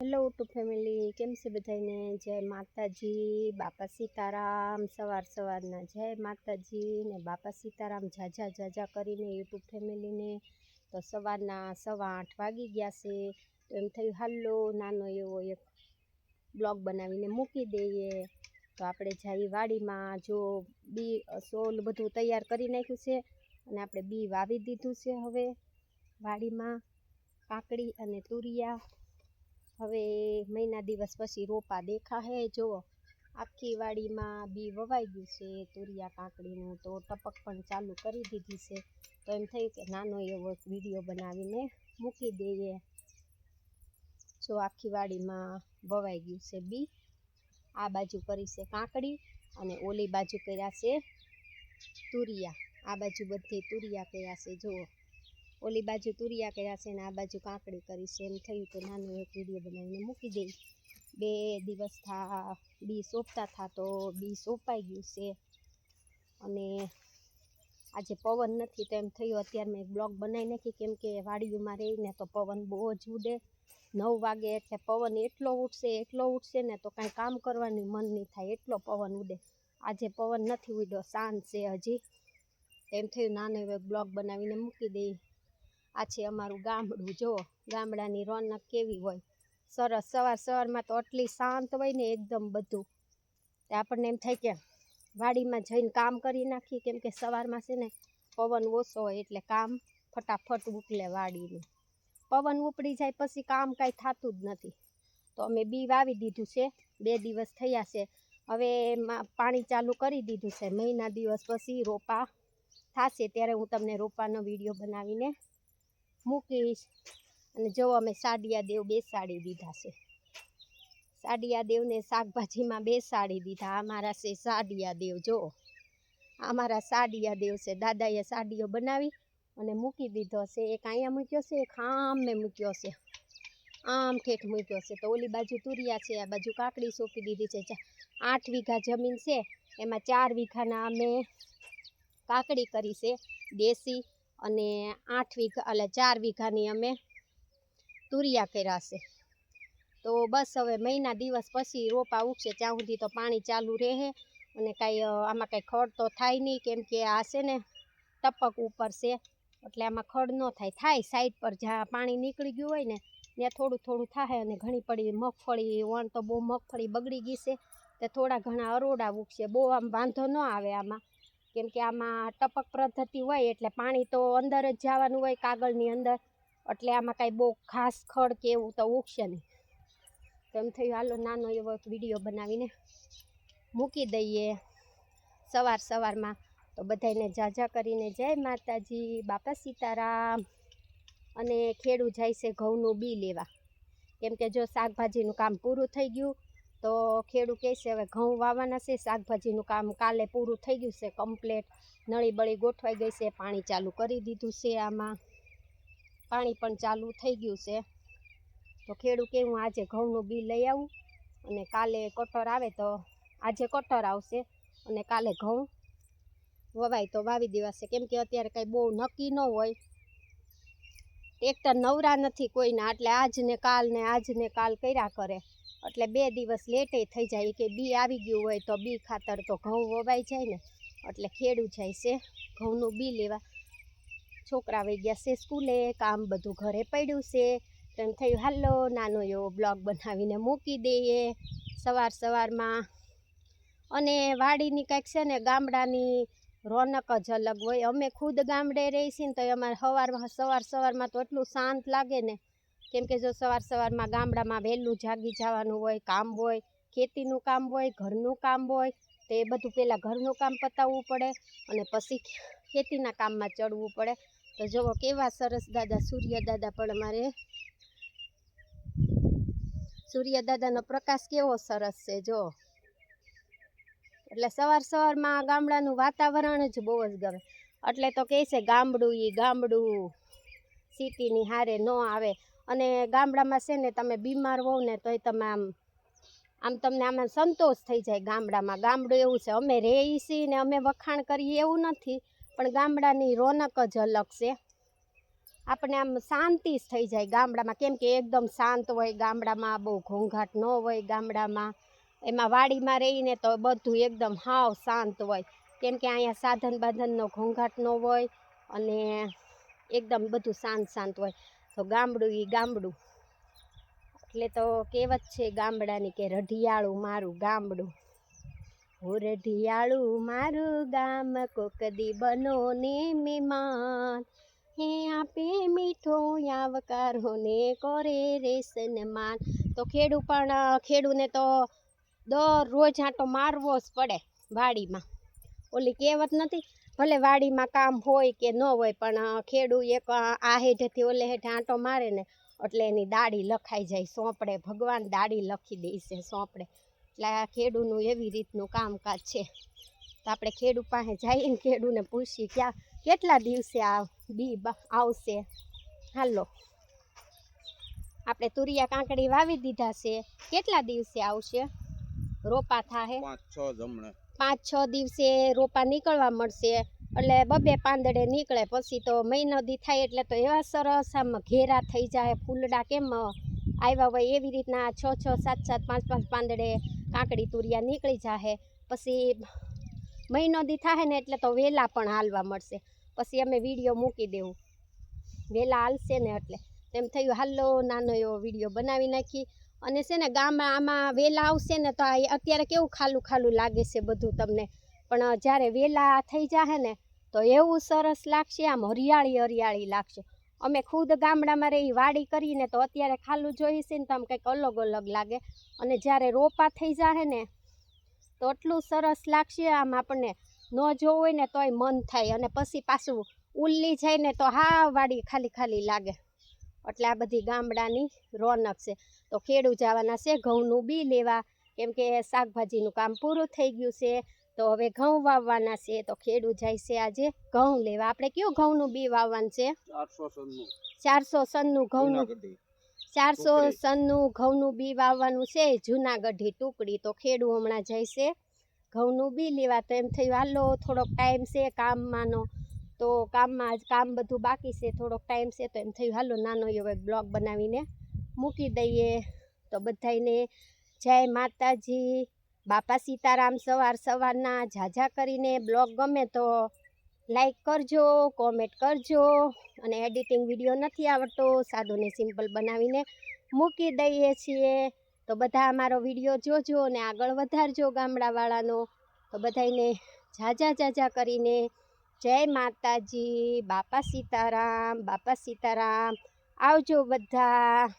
Hello two family, કેમ છે બધાને? જય માતાજી, બાપા સીતારામ. સવારના જય માતાજી ને બાપા સીતારામ જાજા જાજા કરીને યુટ્યુબ ફેમિલીને. તો સવારના 8:15 વાગી ગયા છે. તો એમ થયું હાલો નાનો એવો એક બ્લોગ બનાવીને મૂકી દઈએ. તો આપણે જઈએ વાડીમાં. જો બી સોલ બધું તૈયાર કરી નાખ્યું છે અને આપણે બી વાવી દીધું છે. હવે વાડીમાં કાકડી અને તુરિયા હવે મહિના દિવસ પછી રોપા દેખાશે. જુઓ આખી વાડીમાં બી વવાઈ ગયું છે તુરિયા કાકડીનું. તો ટપક પણ ચાલુ કરી દીધી છે. તો એમ થયું કે નાનો એવો વિડીયો બનાવીને મૂકી દઈએ. જો આખી વાડીમાં વવાઈ ગયું છે બી. આ બાજુ કરી છે કાકડી અને ઓલી બાજુ કર્યા છે તુરિયા. આ બાજુ બધી તુરિયા કર્યા છે. જુઓ ઓલી બાજુ તુરિયા કર્યા છે ને આ બાજુ કાકડી કરી છે. એમ થયું કે નાનો એક વિડીયો બનાવીને મૂકી દઈ. 2 દિવસ થા બી સોંપતા થા તો બી સોંપાઈ ગયું છે. અને આજે પવન નથી તો એમ થયું અત્યારે મેં એક બ્લોગ બનાવી નાખી, કેમ કે વાડીઓમાં રહીને તો પવન બહુ જ ઉડે. 9 વાગે એટલે પવન એટલો ઉઠશે ને તો કાંઈ કામ કરવાનું મન નહીં થાય, એટલો પવન ઉડે. આજે પવન નથી ઉડ્યો, શાંત છે હજી. એમ થયું નાનો એવો બ્લોગ બનાવીને મૂકી દઈ. આ છે અમારું ગામડું. જો ગામડાની રોનક કેવી હોય, સરસ. સવારમાં તો આટલી શાંત હોય ને એકદમ બધું. તે આપણને એમ થાય કે વાડીમાં જઈને કામ કરી નાખીએ, કેમ કે સવારમાં છે ને પવન ઓછો હોય એટલે કામ ફટાફટ ઉકલે વાડીનું. પવન ઉપડી જાય પછી કામ કાંઈ થતું જ નથી. તો અમે બી વાવી દીધું છે. 2 દિવસ થયા છે. હવે પાણી ચાલુ કરી દીધું છે. મહિના દિવસ પછી રોપા થશે ત્યારે હું તમને રોપાનો વિડીયો બનાવીને મૂકીશ. અને જો અમે સાડિયા દેવ બેસાડી દીધા છે. સાડિયા દેવને શાકભાજીમાં બેસાડી દીધા. અમારા છે સાડિયા દેવ. જો અમારા સાડિયા દેવ છે. દાદાએ સાડીઓ બનાવી અને મૂકી દીધો છે. એક અહીંયા મૂક્યો છે, એક આમે મૂક્યો છે, આમ ઠેઠ મૂક્યો છે. તો ઓલી બાજુ તુરિયા છે, આ બાજુ કાકડી સોંપી દીધી છે. 8 વીઘા જમીન છે, એમાં 4 વીઘાના અમે કાકડી કરી છે દેશી, અને 8 વીઘા એટલે 4 વીઘાની અમે તુરિયા કર્યા છે. તો બસ હવે મહિના દિવસ પછી રોપા ઉગશે. ત્યાં સુધી તો પાણી ચાલુ રહે અને કાંઈ આમાં કાંઈ ખડ તો થાય નહીં, કેમ કે આ છે ને ટપક ઉપર છે એટલે આમાં ખડ ન થાય સાઈડ પર જ્યાં પાણી નીકળી ગયું હોય ને ત્યાં થોડું થાય. અને ઘણી પડી મગફળી વણ તો બહુ મગફળી બગડી ગઈ છે, તે થોડા ઘણા અરોડા ઉગશે. બહુ આમ વાંધો ન આવે આમાં, કેમ કે આમાં ટપક પદ્ધતિ હોય એટલે પાણી તો અંદર જ જવાનું હોય કાગળની અંદર, એટલે આમાં કાંઈ બહુ ખાસ ખડ કે એવું તો ઉગશે નહીં. તો એમ થયું હાલો નાનો એવો વિડીયો બનાવીને મૂકી દઈએ સવારમાં. તો બધાને જાજા કરીને જય માતાજી, બાપા સીતારામ. અને ખેડૂ જાય છે ઘઉંનું બી લેવા, કેમ કે જો શાકભાજીનું કામ પૂરું થઈ ગયું. તો ખેડૂ કહે છે હવે ઘઉં વાવવાના છે, શાકભાજીનું કામ કાલે પૂરું થઈ ગયું છે કમ્પ્લેટ. નળી બળી ગોઠવાઈ ગઈ છે, પાણી ચાલુ કરી દીધું છે. આમાં પાણી પણ ચાલુ થઈ ગયું છે. તો ખેડૂ કે હું આજે ઘઉંનું બી લઈ આવું અને કાલે કટર આવે તો આજે કટર આવશે અને કાલે ઘઉં વવાય તો વાવી દેવાશે. કેમ કે અત્યારે કાંઈ બહુ નક્કી ન હોય, ટ્રેક્ટર નવરા નથી કોઈના, એટલે આજ ને કાલ કર્યા કરે, એટલે 2 દિવસ લેટે થઈ જાય. કે બી આવી ગયું હોય તો બી ખાતર તો ઘઉં વવાઈ જાય ને, એટલે ખેડૂ જાય છે ઘઉંનું બી લેવા. છોકરા વહી ગયા છે સ્કૂલે, કામ બધું ઘરે પડ્યું છે. તો એમ થયું હાલો નાનો એવો બ્લોગ બનાવીને મૂકી દઈએ સવારમાં. અને વાડીની કંઈક છે ને ગામડાની રોનક જ અલગ હોય. અમે ખુદ ગામડે રહી છીએ ને તો અમારે સવારમાં તો એટલું શાંત લાગે ને, કેમ કે જો સવારમાં ગામડામાં વહેલું જાગી જવાનું હોય, કામ હોય, ખેતીનું કામ હોય, ઘરનું કામ હોય. તો એ બધું પહેલાં ઘરનું કામ પતાવવું પડે અને પછી ખેતીના કામમાં ચડવું પડે. તો જુઓ કેવા સરસ દાદા સૂર્ય દાદા પણ અમારે સૂર્ય દાદાનો પ્રકાશ કેવો સરસ છે જો. એટલે સવારમાં ગામડાનું વાતાવરણ જ બહુ જ ગમે. એટલે તો કહે છે ગામડું સિટીની હારે ન આવે. અને ગામડામાં છે ને તમે બીમાર હોવ ને તોય તમે આમ તમને આમાં સંતોષ થઈ જાય. ગામડું એવું છે. અમે રહી છીએ ને અમે વખાણ કરીએ એવું નથી, પણ ગામડાની રોનક જ અલગ છે. આપણે આમ શાંતિ જ થઈ જાય ગામડામાં, કેમ કે એકદમ શાંત હોય ગામડામાં, બહુ ઘોંઘાટ ન હોય ગામડામાં. એમાં વાડીમાં રહીને તો બધું એકદમ હાવ શાંત હોય, કેમ કે અહીંયા સાધન બાધનનો ઘોંઘાટ ન હોય અને એકદમ બધું શાંત શાંત હોય. તો ગામડું એ ગામડું. એટલે તો કહેવત છે ગામડાની કે રઢિયાળું મારું ગામડું. હું રઢિયાળું મારું ગામ, કોક દી બનો ને મહેમાન. હે આપે મીઠો આવકારો ને કરે રે સન્માન. તો ખેડૂને તો દરરોજ આંટો મારવો જ પડે વાડીમાં. ઓલી કહેવત નથી, ભલે વાડીમાં કામ હોય કે ન હોય, પણ ખેડૂ એક આ હેઠેથી ઓલે હેઠે આંટો મારે ને એટલે એની દાડી લખાઈ જાય સોંપડે. ભગવાન દાડી લખી દે છે સોંપડે. એટલે આ ખેડૂનું એવી રીતનું કામકાજ છે. તો આપણે ખેડૂ પાસે જઈએ ને ખેડૂને પૂછીએ કેટલા દિવસે આ બી આવશે. હાલો, આપણે તુરિયા કાંકડી વાવી દીધા છે, કેટલા દિવસે આવશે રોપા થાય? 5-6 દિવસે રોપા નીકળવા મળશે. એટલે 2-2 પાંદડે નીકળે, પછી તો મહિનો દી થાય એટલે તો એવા સરસ આમ ઘેરા થઈ જાય ફૂલડા. કેમ આવ્યા હોય એવી રીતના 6-6, 7-7, 5-5 પાંદડે કાંકડી તુરિયા નીકળી જાય. પછી મહિનો દી થાય ને એટલે તો વેલા પણ હાલવા મળશે. પછી અમે વિડીયો મૂકી દેવું, વેલા હાલશે ને એટલે તેમ થયું હાલો નાનો એવો વિડીયો બનાવી નાખી. અને છે ને આમાં વેલા આવશે ને તો અત્યારે કેવું ખાલું ખાલું લાગે છે બધું તમને, પણ જ્યારે વેલા થઈ જાય ને તો એવું સરસ લાગશે, આમ હરિયાળી હરિયાળી લાગશે. અમે ખુદ ગામડામાં રહી વાડી કરીને તો અત્યારે ખાલું જોઈશે ને તો આમ કંઈક અલગ અલગ લાગે. અને જ્યારે રોપા થઈ જાય ને તો એટલું સરસ લાગશે, આમ આપણને ન જોવું હોય ને તોય મન થાય. અને પછી પાછું ઉલ્લી જાય ને તો હા વાડી ખાલી ખાલી લાગે. એટલે આ બધી ગામડાની રોનક છે. તો ખેડૂ જવાના છે ઘઉંનું બી લેવા, કેમ કે શાકભાજીનું કામ પૂરું થઈ ગયું છે. તો હવે ઘઉં વાવવાના છે. તો ખેડૂ જાય છે આજે ઘઉં લેવા. આપણે કયું ઘઉંનું બી વાવવાનું છે? 400 ઘઉંનું 400 ઘઉંનું બી વાવવાનું છે, જૂનાગઢી ટુકડી. તો ખેડૂ હમણાં જાય છે ઘઉંનું બી લેવા. તો એમ થયું હાલો થોડોક ટાઈમ છે કામમાંનો, તો કામ બધું બાકી છે, થોડોક ટાઈમ છે. તો એમ થયું હાલો નાનો એવો બ્લોગ બનાવીને મૂકી દઈએ. તો બધાને જય માતાજી, બાપા સીતારામ. સવારના ઝાઝા કરીને બ્લોગ ગમે તો લાઈક કરજો, કોમેન્ટ કરજો. અને એડિટિંગ વિડીયો નથી આવડતો, સાદો ને સિમ્પલ બનાવીને મૂકી દઈએ છીએ. તો બધા અમારો વિડીયો જોજો અને આગળ વધારજો ગામડાવાળાનો. તો બધાને ઝાઝા કરીને જય માતાજી, બાપા સીતારામ. આવજો બધા.